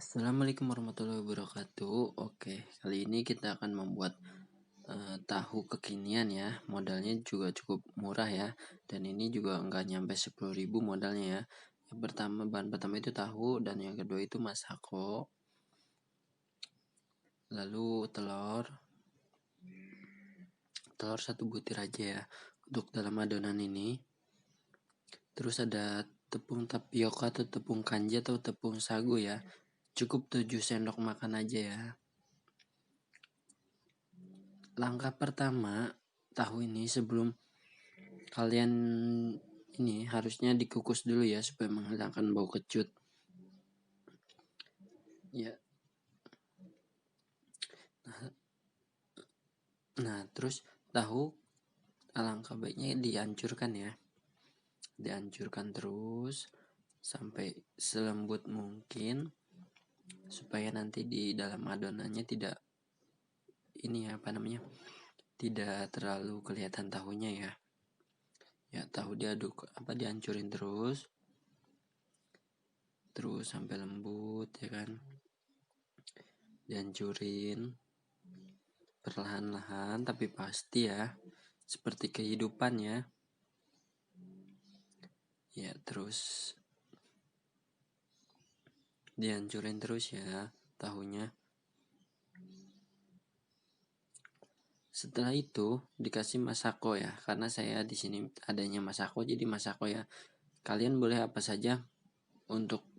Assalamualaikum warahmatullahi wabarakatuh. Oke, kali ini kita akan membuat tahu kekinian ya. Modalnya juga cukup murah ya. Dan ini juga nggak nyampe 10.000 modalnya ya. Bahan pertama itu tahu, dan yang kedua itu masako. Lalu telur 1 butir aja ya untuk dalam adonan ini. Terus ada tepung tapioka atau tepung kanji atau tepung sagu ya. Cukup 7 sendok makan aja ya. Langkah pertama, tahu ini sebelum kalian ini harusnya dikukus dulu ya supaya menghilangkan bau kecut. Ya. Nah, terus tahu alangkah baiknya dihancurkan ya. Dihancurkan terus sampai selembut mungkin supaya nanti di dalam adonannya tidak tidak terlalu kelihatan tahunya ya. Ya, tahu dihancurin terus sampai lembut ya kan. Dihancurin perlahan-lahan tapi pasti ya, seperti kehidupan ya. Ya, terus dihancurin terus ya tahunya. Setelah itu dikasih masako ya, karena saya di sini adanya masako jadi masako ya. Kalian boleh apa saja untuk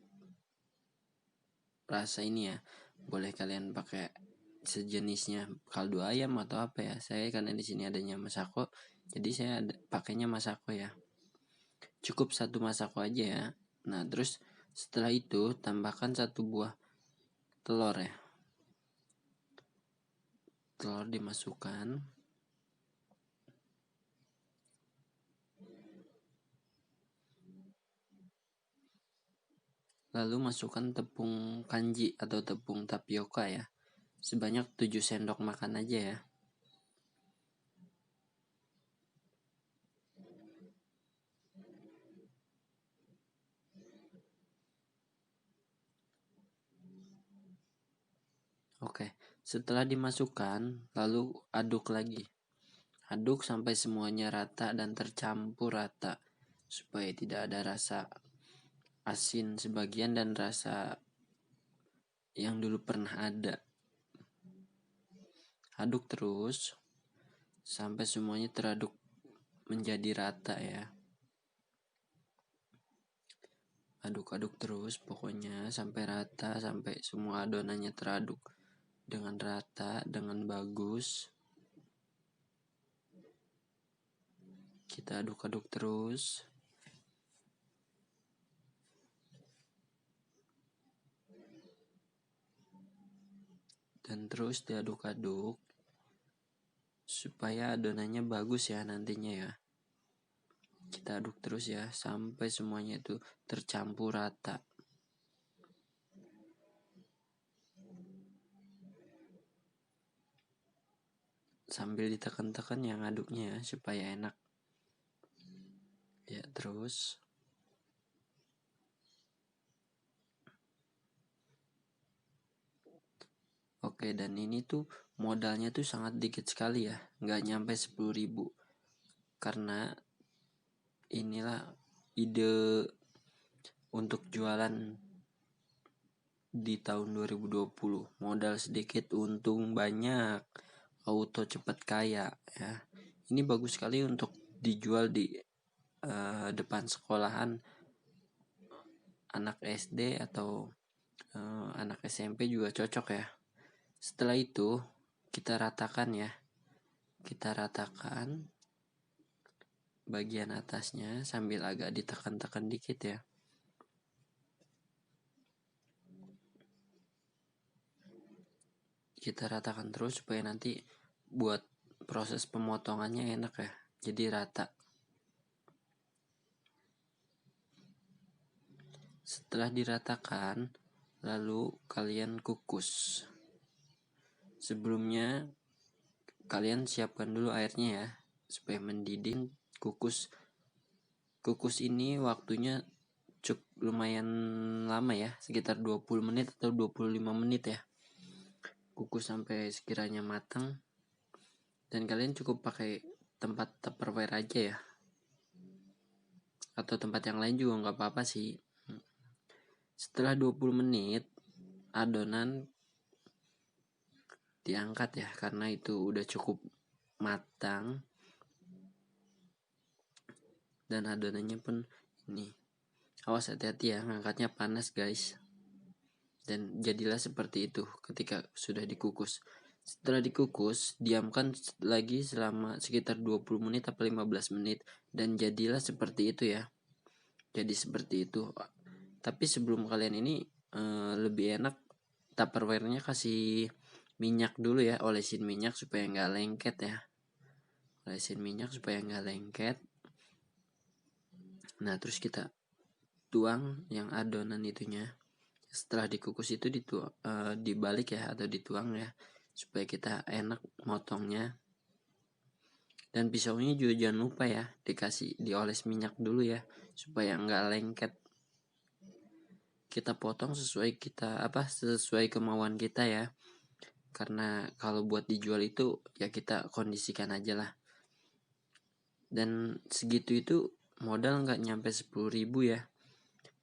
rasa ini ya. Boleh kalian pakai sejenisnya kaldu ayam atau apa ya. Saya karena di sini adanya masako, jadi saya pakainya masako ya. Cukup 1 masako aja ya. Nah, terus setelah itu tambahkan 1 buah telur ya. Telur dimasukkan. Lalu masukkan tepung kanji atau tepung tapioka ya. Sebanyak 7 sendok makan aja ya. Oke, setelah dimasukkan lalu aduk lagi. Aduk sampai semuanya rata dan tercampur rata supaya tidak ada rasa asin sebagian dan rasa yang dulu pernah ada. Aduk terus sampai semuanya teraduk menjadi rata ya. Aduk-aduk terus pokoknya sampai rata, sampai semua adonannya teraduk dengan rata, dengan bagus. Kita aduk-aduk terus. Dan terus diaduk-aduk supaya adonannya bagus ya nantinya ya. Kita aduk terus ya sampai semuanya itu tercampur rata. Sambil ditekan-tekan yang aduknya ya supaya enak. Ya, terus oke, dan ini tuh modalnya tuh sangat dikit sekali ya, nggak nyampe 10.000. Karena inilah ide untuk jualan di tahun 2020. Modal sedikit, untung banyak, auto cepat kaya ya. Ini bagus sekali untuk dijual di depan sekolahan anak SD atau anak SMP juga cocok ya. Setelah itu kita ratakan ya. Kita ratakan bagian atasnya sambil agak ditekan-tekan dikit ya. Kita ratakan terus supaya nanti buat proses pemotongannya enak ya. Jadi rata. Setelah diratakan, lalu kalian kukus. Sebelumnya kalian siapkan dulu airnya ya supaya mendidih. Kukus ini waktunya cukup lumayan lama ya, sekitar 20 menit atau 25 menit ya. Kukus sampai sekiranya matang. Dan kalian cukup pakai tempat Tupperware aja ya, atau tempat yang lain juga nggak apa-apa sih. Setelah 20 menit adonan diangkat ya, karena itu udah cukup matang. Dan adonannya pun ini, awas hati-hati ya, ngangkatnya panas guys. Dan jadilah seperti itu ketika sudah dikukus. Setelah dikukus, diamkan lagi selama sekitar 20 menit atau 15 menit. Dan jadilah seperti itu ya. Jadi seperti itu. Tapi sebelum kalian ini lebih enak Tupperware-nya kasih minyak dulu ya. Olesin minyak supaya nggak lengket ya. Olesin minyak supaya nggak lengket. Nah terus kita tuang yang adonan itunya. Setelah dikukus itu dibalik ya, atau dituang ya, supaya kita enak motongnya. Dan pisaunya juga jangan lupa ya, dioles minyak dulu ya, supaya nggak lengket. Kita potong sesuai kemauan kita ya, karena kalau buat dijual itu ya kita kondisikan aja lah. Dan segitu itu modal nggak nyampe 10.000 ya,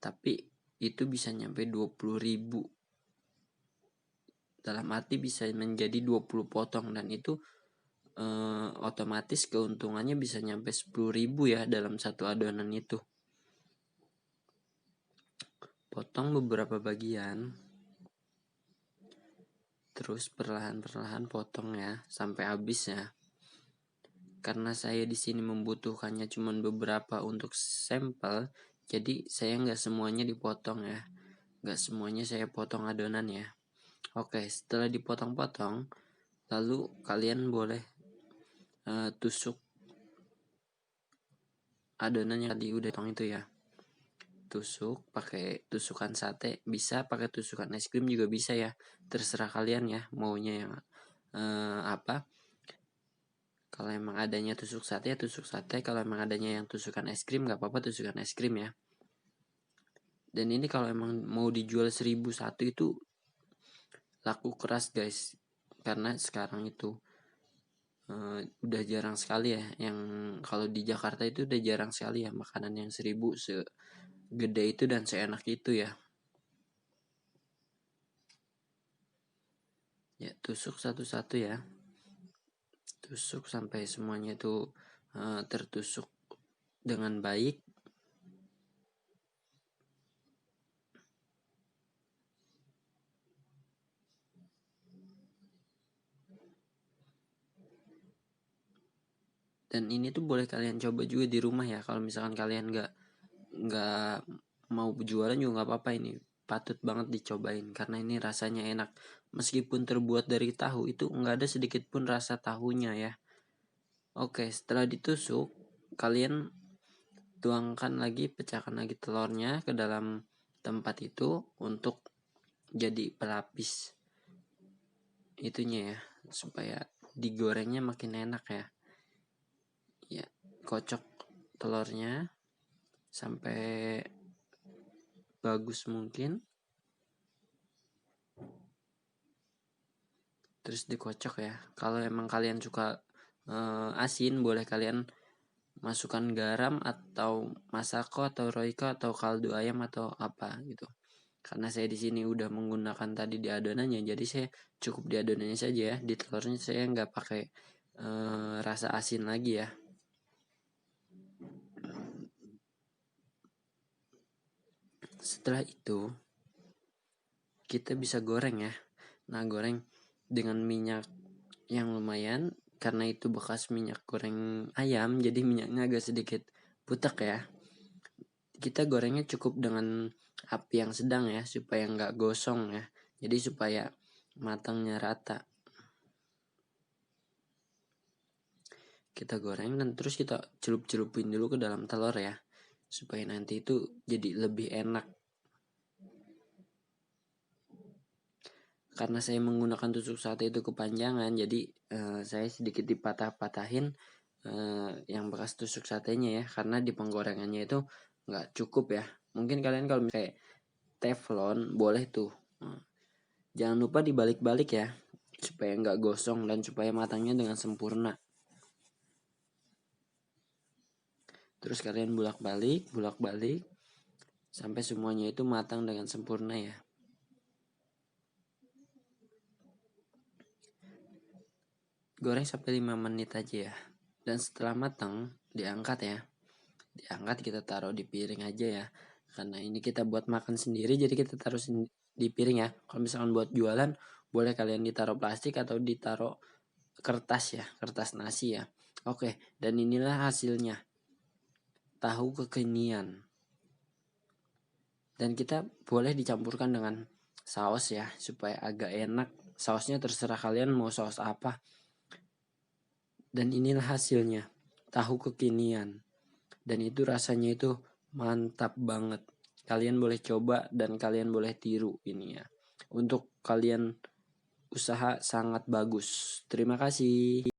tapi itu bisa nyampe 20.000. Dalam arti bisa menjadi 20 potong, dan itu otomatis keuntungannya bisa nyampe 10.000 ya dalam satu adonan itu. Potong beberapa bagian, terus perlahan-perlahan potong ya sampai habis ya. Karena saya di sini membutuhkannya cuma beberapa untuk sampel, jadi saya nggak semuanya dipotong ya, nggak semuanya saya potong adonan ya. Oke, setelah dipotong-potong, lalu kalian boleh tusuk adonan yang tadi udah potong itu ya. Tusuk pakai tusukan sate, bisa pakai tusukan es krim juga bisa ya, terserah kalian ya maunya yang apa. Kalau emang adanya tusuk sate ya tusuk sate, kalau emang adanya yang tusukan es krim nggak apa-apa tusukan es krim ya. Dan ini kalau emang mau dijual 1.001 itu laku keras guys, karena sekarang itu udah jarang sekali ya, yang kalau di Jakarta itu udah jarang sekali ya makanan yang 1.000 segede itu dan seenak itu ya. Ya tusuk satu-satu ya, tusuk sampai semuanya itu tertusuk dengan baik. Dan ini tuh boleh kalian coba juga di rumah ya, kalau misalkan kalian nggak mau jualan juga nggak apa-apa, ini patut banget dicobain karena ini rasanya enak. Meskipun terbuat dari tahu, itu nggak ada sedikit pun rasa tahunya ya. Oke, setelah ditusuk kalian tuangkan lagi, pecahkan lagi telurnya ke dalam tempat itu untuk jadi pelapis itunya ya, supaya digorengnya makin enak ya. Ya, kocok telurnya sampai bagus mungkin, terus dikocok ya. Kalau emang kalian suka asin, boleh kalian masukkan garam atau masako atau roiko atau kaldu ayam atau apa gitu. Karena saya di sini udah menggunakan tadi di adonannya, jadi saya cukup di adonannya saja ya. Di telurnya saya nggak pakai rasa asin lagi ya. Setelah itu kita bisa goreng ya. Nah, goreng dengan minyak yang lumayan, karena itu bekas minyak goreng ayam, jadi minyaknya agak sedikit butek ya. Kita gorengnya cukup dengan api yang sedang ya, supaya nggak gosong ya. Jadi supaya matangnya rata. Kita goreng dan terus kita celup-celupin dulu ke dalam telur ya, supaya nanti itu jadi lebih enak. Karena saya menggunakan tusuk sate itu kepanjangan, jadi saya sedikit dipatah-patahin yang bekas tusuk satenya ya, karena di penggorengannya itu nggak cukup ya. Mungkin kalian kalau kayak teflon boleh tuh. Jangan lupa dibalik-balik ya, supaya nggak gosong dan supaya matangnya dengan sempurna. Terus kalian bolak-balik sampai semuanya itu matang dengan sempurna ya. Goreng sampai 5 menit aja ya. Dan setelah matang, diangkat ya. Diangkat, kita taruh di piring aja ya. Karena ini kita buat makan sendiri, jadi kita taruh di piring ya. Kalau misalkan buat jualan, boleh kalian ditaruh plastik atau ditaruh kertas ya, kertas nasi ya. Oke, dan inilah hasilnya. Tahu kekinian. Dan kita boleh dicampurkan dengan saus ya, supaya agak enak. Sausnya terserah kalian mau saus apa. Dan inilah hasilnya, tahu kekinian. Dan itu rasanya itu mantap banget. Kalian boleh coba dan kalian boleh tiru ini ya. Untuk kalian usaha sangat bagus. Terima kasih.